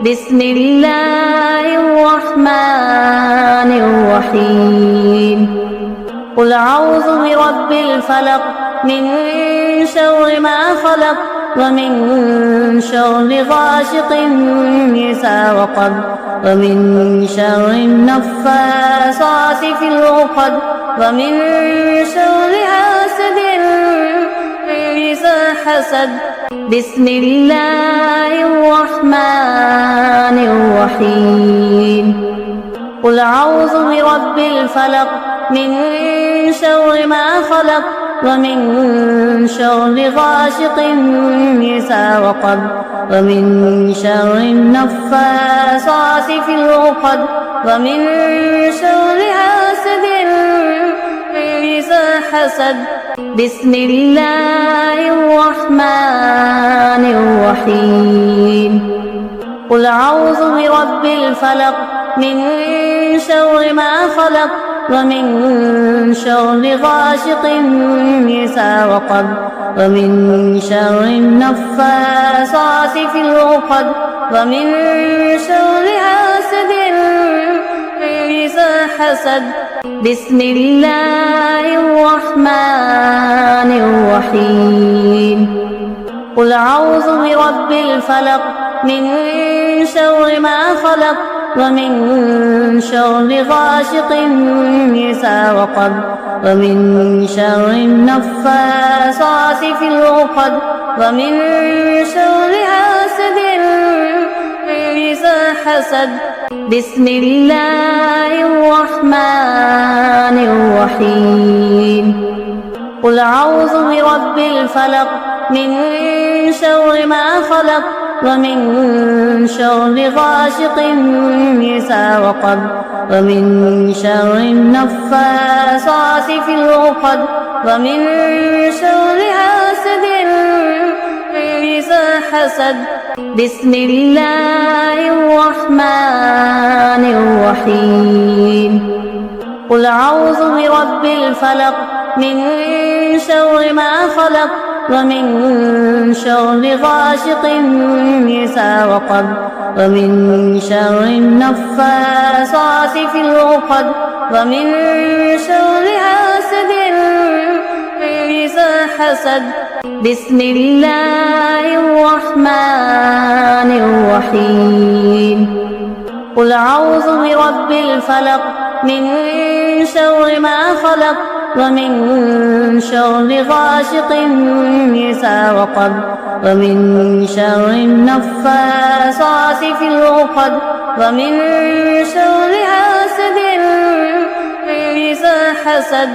بسم الله الرحمن الرحيم قل أعوذ برب الفلق من شر ما خلق ومن شر غاسق إذا وقب ومن شر النفاثات في العقد ومن شر حاسد إذا حسد بسم الله الرحمن الرحيم قل أعوذ برب الفلق من شر ما خلق ومن شر غاسق إذا وقب ومن شر النفاثات في العقد ومن شر حاسد إذا حسد بسم الله الرحمن الرحيم قل أعوذ برب الفلق من شر ما خلق ومن شر غاسق إذا وقب ومن شر النفاثات في العقد ومن شر حاسد إذا حسد بسم الله الرحمن الرحيم قل أعوذ برب الفلق من شر ما خلق ومن شر غاسق إذا وقب ومن شر النفاثات في العقد ومن شر حاسد إذا حسد بسم الله الرحمن الرحيم قل أعوذ برب الفلق من شر ما خلق ومن شر غاسق إذا وقب ومن شر النفاثات في العقد ومن شر حاسد إذا حسد بسم الله الرحمن الرحيم قل أعوذ برب الفلق من شر ما خلق ومن شر غاسق إذا وقب ومن شر النفاثات في العقد ومن شر حاسد إذا حسد بسم الله الرحمن الرحيم قل أعوذ برب الفلق من شر ما خلق ومن شر غاسق إذا وقب ومن شر النفاثات في العقد ومن شر حاسد إذا حسد